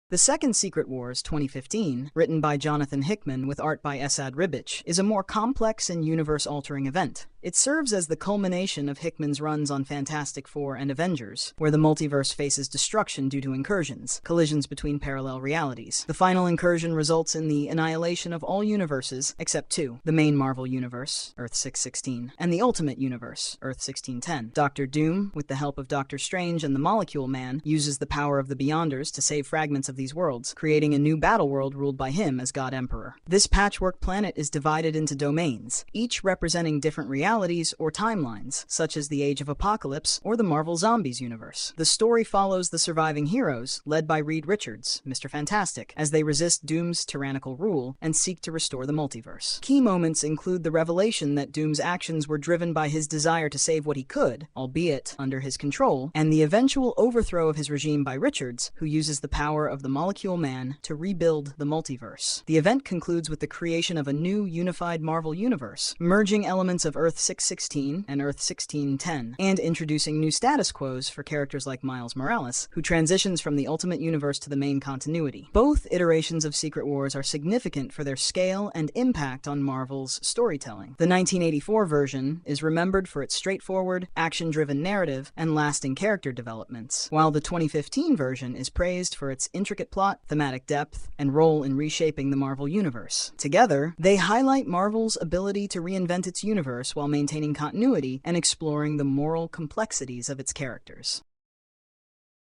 The second Secret Wars 2015, written by Jonathan Hickman with art by Esad Ribic, is a more complex and universe-altering event. It serves as the culmination of Hickman's runs on Fantastic Four and Avengers, where the multiverse faces destruction due to incursions, collisions between parallel realities. The final incursion results in the annihilation of all universes except two: the main Marvel universe, Earth 616, and the Ultimate Universe, Earth 1610. Dr. Doom, with the help of Doctor Strange and the Molecule Man, uses the power of the Beyonders to save fragments of these worlds, creating a new battle world ruled by him as God Emperor. This patchwork planet is divided into domains, each representing different realities or timelines, such as the Age of Apocalypse or the Marvel Zombies universe. The story follows the surviving heroes, led by Reed Richards, Mr. Fantastic, as they resist Doom's tyrannical rule and seek to restore the multiverse. Key moments include the revelation that Doom's actions were driven by his desire to save what he could, albeit under his control, and the eventual overthrow of his regime by Richards, who uses the power of the Molecule Man to rebuild the multiverse. The event concludes with the creation of a new unified Marvel universe, merging elements of Earth 616 and Earth 1610, and introducing new status quos for characters like Miles Morales, who transitions from the Ultimate Universe to the main continuity. Both iterations of Secret Wars are significant for their scale and impact on Marvel's storytelling. The 1984 version is remembered for its straightforward, action-driven narrative and lasting character developments, while the 2015 version is praised for its intricate plot, thematic depth, and role in reshaping the Marvel Universe. Together, they highlight Marvel's ability to reinvent its universe while maintaining continuity and exploring the moral complexities of its characters.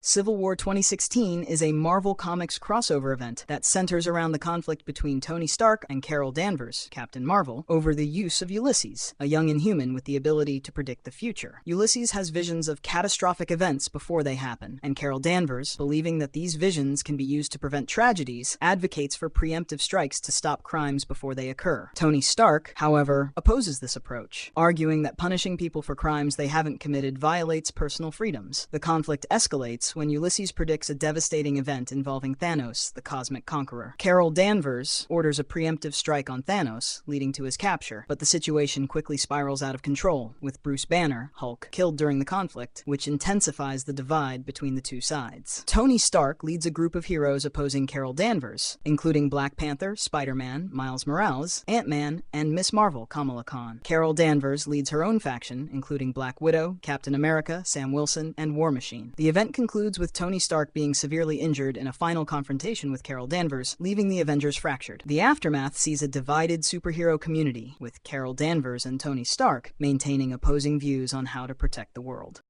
Civil War 2016 is a Marvel Comics crossover event that centers around the conflict between Tony Stark and Carol Danvers, Captain Marvel, over the use of Ulysses, a young Inhuman with the ability to predict the future. Ulysses has visions of catastrophic events before they happen, and Carol Danvers, believing that these visions can be used to prevent tragedies, advocates for preemptive strikes to stop crimes before they occur. Tony Stark, however, opposes this approach, arguing that punishing people for crimes they haven't committed violates personal freedoms. The conflict escalates when Ulysses predicts a devastating event involving Thanos, the cosmic conqueror. Carol Danvers orders a preemptive strike on Thanos, leading to his capture, but the situation quickly spirals out of control, with Bruce Banner, Hulk, killed during the conflict, which intensifies the divide between the two sides. Tony Stark leads a group of heroes opposing Carol Danvers, including Black Panther, Spider-Man, Miles Morales, Ant-Man, and Miss Marvel, Kamala Khan. Carol Danvers leads her own faction, including Black Widow, Captain America, Sam Wilson, and War Machine. The event concludes with Tony Stark being severely injured in a final confrontation with Carol Danvers, leaving the Avengers fractured. The aftermath sees a divided superhero community, with Carol Danvers and Tony Stark maintaining opposing views on how to protect the world.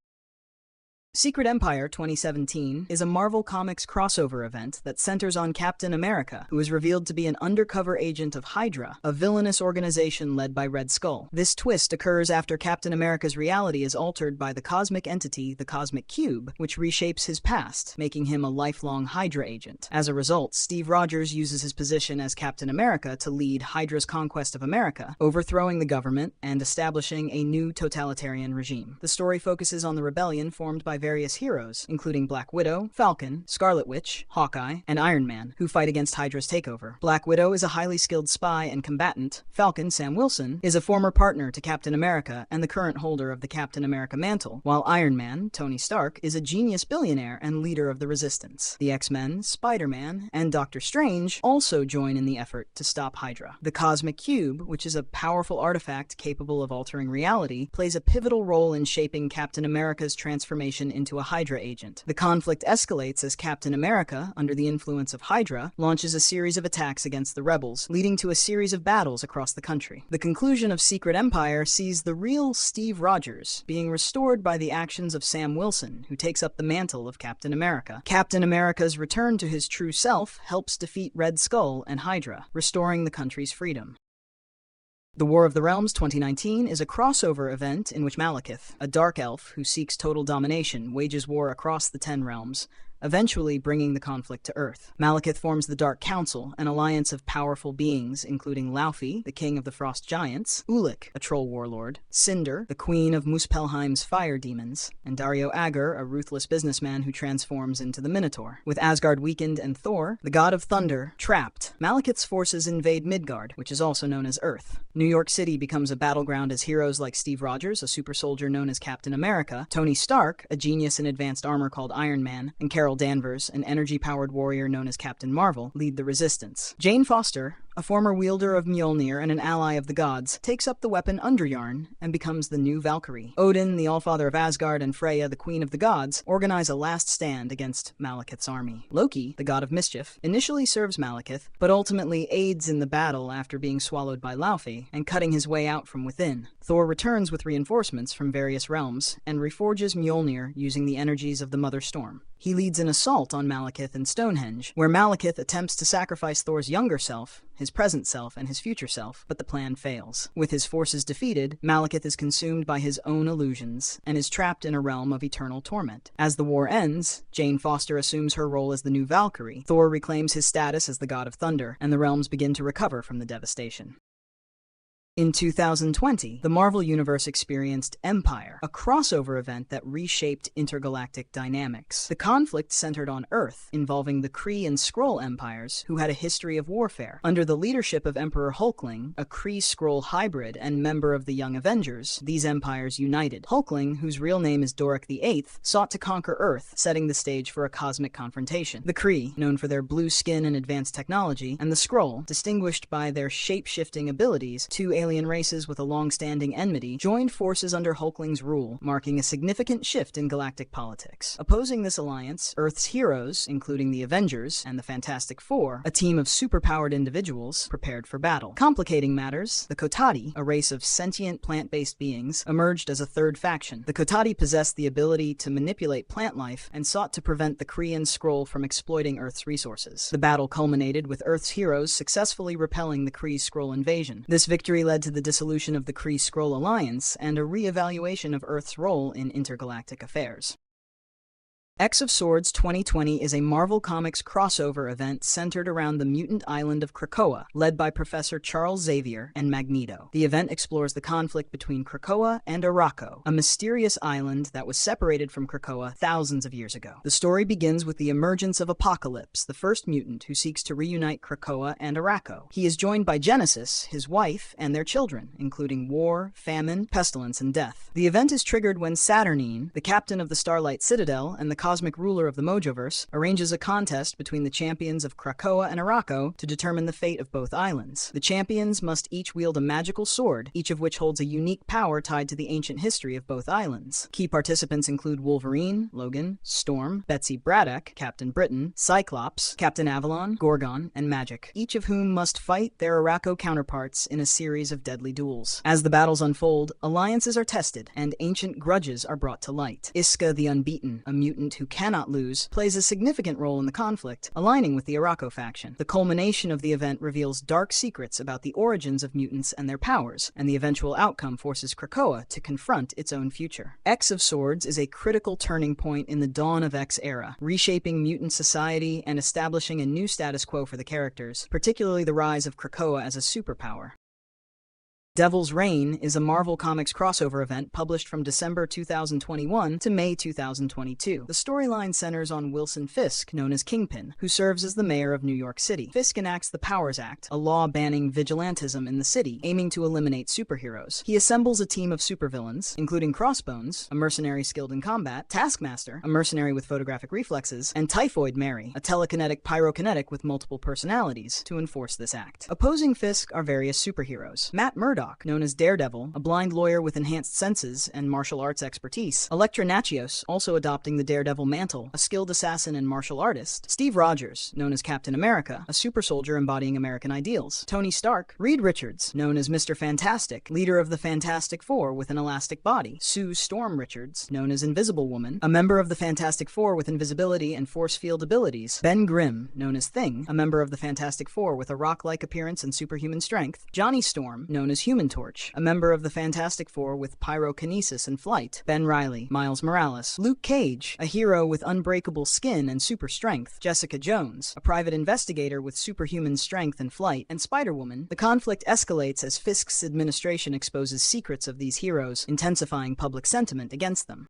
Secret Empire 2017 is a Marvel Comics crossover event that centers on Captain America, who is revealed to be an undercover agent of Hydra, a villainous organization led by Red Skull. This twist occurs after Captain America's reality is altered by the cosmic entity, the Cosmic Cube, which reshapes his past, making him a lifelong Hydra agent. As a result, Steve Rogers uses his position as Captain America to lead Hydra's conquest of America, overthrowing the government and establishing a new totalitarian regime. The story focuses on the rebellion formed by various heroes, including Black Widow, Falcon, Scarlet Witch, Hawkeye, and Iron Man, who fight against Hydra's takeover. Black Widow is a highly skilled spy and combatant. Falcon, Sam Wilson, is a former partner to Captain America and the current holder of the Captain America mantle, while Iron Man, Tony Stark, is a genius billionaire and leader of the Resistance. The X-Men, Spider-Man, and Doctor Strange also join in the effort to stop Hydra. The Cosmic Cube, which is a powerful artifact capable of altering reality, plays a pivotal role in shaping Captain America's transformation into a Hydra agent. The conflict escalates as Captain America, under the influence of Hydra, launches a series of attacks against the rebels, leading to a series of battles across the country. The conclusion of Secret Empire sees the real Steve Rogers being restored by the actions of Sam Wilson, who takes up the mantle of Captain America. Captain America's return to his true self helps defeat Red Skull and Hydra, restoring the country's freedom. The War of the Realms 2019 is a crossover event in which Malekith, a dark elf who seeks total domination, wages war across the 10 realms, eventually bringing the conflict to Earth. Malekith forms the Dark Council, an alliance of powerful beings, including Laufey, the king of the Frost Giants, Ulik, a troll warlord, Cinder, the queen of Muspelheim's fire demons, and Dario Agger, a ruthless businessman who transforms into the Minotaur. With Asgard weakened and Thor, the god of thunder, trapped, Malekith's forces invade Midgard, which is also known as Earth. New York City becomes a battleground as heroes like Steve Rogers, a super soldier known as Captain America, Tony Stark, a genius in advanced armor called Iron Man, and Carol Danvers, an energy-powered warrior known as Captain Marvel, lead the resistance. Jane Foster, a former wielder of Mjolnir and an ally of the gods, takes up the weapon Underyarn and becomes the new Valkyrie. Odin, the Allfather of Asgard, and Freya, the queen of the gods, organize a last stand against Malekith's army. Loki, the god of mischief, initially serves Malekith, but ultimately aids in the battle after being swallowed by Laufey and cutting his way out from within. Thor returns with reinforcements from various realms and reforges Mjolnir using the energies of the Mother Storm. He leads an assault on Malekith and Stonehenge, where Malekith attempts to sacrifice Thor's younger self, his present self, and his future self, but the plan fails. With his forces defeated, Malekith is consumed by his own illusions and is trapped in a realm of eternal torment. As the war ends, Jane Foster assumes her role as the new Valkyrie, Thor reclaims his status as the god of thunder, and the realms begin to recover from the devastation. In 2020, the Marvel Universe experienced Empyre, a crossover event that reshaped intergalactic dynamics. The conflict centered on Earth, involving the Kree and Skrull empires, who had a history of warfare. Under the leadership of Emperor Hulkling, a Kree-Skrull hybrid and member of the Young Avengers, these empires united. Hulkling, whose real name is Doric VIII, sought to conquer Earth, setting the stage for a cosmic confrontation. The Kree, known for their blue skin and advanced technology, and the Skrull, distinguished by their shape-shifting abilities, two alien alien races with a long-standing enmity joined forces under Hulkling's rule, marking a significant shift in galactic politics. Opposing this alliance, Earth's heroes, including the Avengers and the Fantastic Four, a team of superpowered individuals, prepared for battle. Complicating matters, the Kotati, a race of sentient plant-based beings, emerged as a third faction. The Kotati possessed the ability to manipulate plant life and sought to prevent the Kree and Skrull from exploiting Earth's resources. The battle culminated with Earth's heroes successfully repelling the Kree-Skrull invasion. This victory led to the dissolution of the Kree-Skrull alliance and a re-evaluation of Earth's role in intergalactic affairs. X of Swords 2020 is a Marvel Comics crossover event centered around the mutant island of Krakoa, led by Professor Charles Xavier and Magneto. The event explores the conflict between Krakoa and Arakko, a mysterious island that was separated from Krakoa thousands of years ago. The story begins with the emergence of Apocalypse, the first mutant who seeks to reunite Krakoa and Arakko. He is joined by Genesis, his wife, and their children, including war, famine, pestilence, and death. The event is triggered when Saturnine, the captain of the Starlight Citadel and the cosmic ruler of the Mojoverse, arranges a contest between the champions of Krakoa and Arakko to determine the fate of both islands. The champions must each wield a magical sword, each of which holds a unique power tied to the ancient history of both islands. Key participants include Wolverine, Logan, Storm, Betsy Braddock, Captain Britain, Cyclops, Captain Avalon, Gorgon, and Magik, each of whom must fight their Arakko counterparts in a series of deadly duels. As the battles unfold, alliances are tested, and ancient grudges are brought to light. Iska the Unbeaten, a mutant who cannot lose, plays a significant role in the conflict, aligning with the Arakko faction. The culmination of the event reveals dark secrets about the origins of mutants and their powers, and the eventual outcome forces Krakoa to confront its own future. X of Swords is a critical turning point in the Dawn of X era, reshaping mutant society and establishing a new status quo for the characters, particularly the rise of Krakoa as a superpower. Devil's Reign is a Marvel Comics crossover event published from December 2021 to May 2022. The storyline centers on Wilson Fisk, known as Kingpin, who serves as the mayor of New York City. Fisk enacts the Powers Act, a law banning vigilantism in the city, aiming to eliminate superheroes. He assembles a team of supervillains, including Crossbones, a mercenary skilled in combat, Taskmaster, a mercenary with photographic reflexes, and Typhoid Mary, a telekinetic pyrokinetic with multiple personalities, to enforce this act. Opposing Fisk are various superheroes. Matt Murdock, known as Daredevil, a blind lawyer with enhanced senses and martial arts expertise. Elektra Natchios, also adopting the Daredevil mantle, a skilled assassin and martial artist. Steve Rogers, known as Captain America, a super soldier embodying American ideals. Tony Stark. Reed Richards, known as Mr. Fantastic, leader of the Fantastic Four with an elastic body. Sue Storm Richards, known as Invisible Woman, a member of the Fantastic Four with invisibility and force field abilities. Ben Grimm, known as Thing, a member of the Fantastic Four with a rock-like appearance and superhuman strength. Johnny Storm, known as Human Torch, a member of the Fantastic Four with pyrokinesis and flight. Ben Reilly. Miles Morales. Luke Cage, a hero with unbreakable skin and super strength. Jessica Jones, a private investigator with superhuman strength and flight. And Spider-Woman. The conflict escalates as Fisk's administration exposes secrets of these heroes, intensifying public sentiment against them.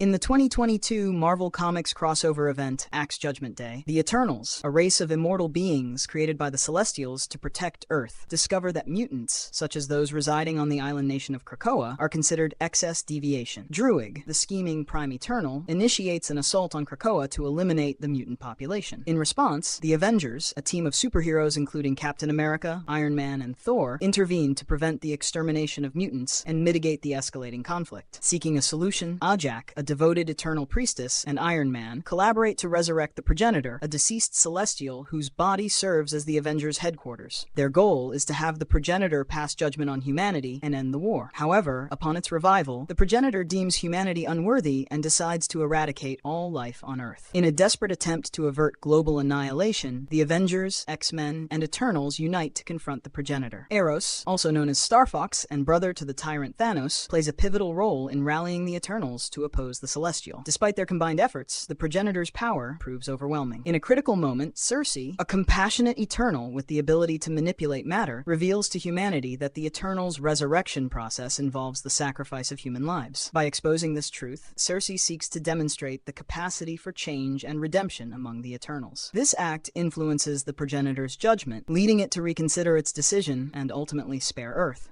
In the 2022 Marvel Comics crossover event, Axe Judgment Day, the Eternals, a race of immortal beings created by the Celestials to protect Earth, discover that mutants, such as those residing on the island nation of Krakoa, are considered excess deviation. Druig, the scheming Prime Eternal, initiates an assault on Krakoa to eliminate the mutant population. In response, the Avengers, a team of superheroes including Captain America, Iron Man, and Thor, intervene to prevent the extermination of mutants and mitigate the escalating conflict. Seeking a solution, Ajak, a devoted Eternal Priestess, and Iron Man collaborate to resurrect the Progenitor, a deceased Celestial whose body serves as the Avengers' headquarters. Their goal is to have the Progenitor pass judgment on humanity and end the war. However, upon its revival, the Progenitor deems humanity unworthy and decides to eradicate all life on Earth. In a desperate attempt to avert global annihilation, the Avengers, X-Men, and Eternals unite to confront the Progenitor. Eros, also known as Star Fox and brother to the tyrant Thanos, plays a pivotal role in rallying the Eternals to oppose the Celestial. Despite their combined efforts, the Progenitor's power proves overwhelming. In a critical moment, Cersei, a compassionate Eternal with the ability to manipulate matter, reveals to humanity that the Eternal's resurrection process involves the sacrifice of human lives. By exposing this truth, Cersei seeks to demonstrate the capacity for change and redemption among the Eternals. This act influences the Progenitor's judgment, leading it to reconsider its decision and ultimately spare Earth.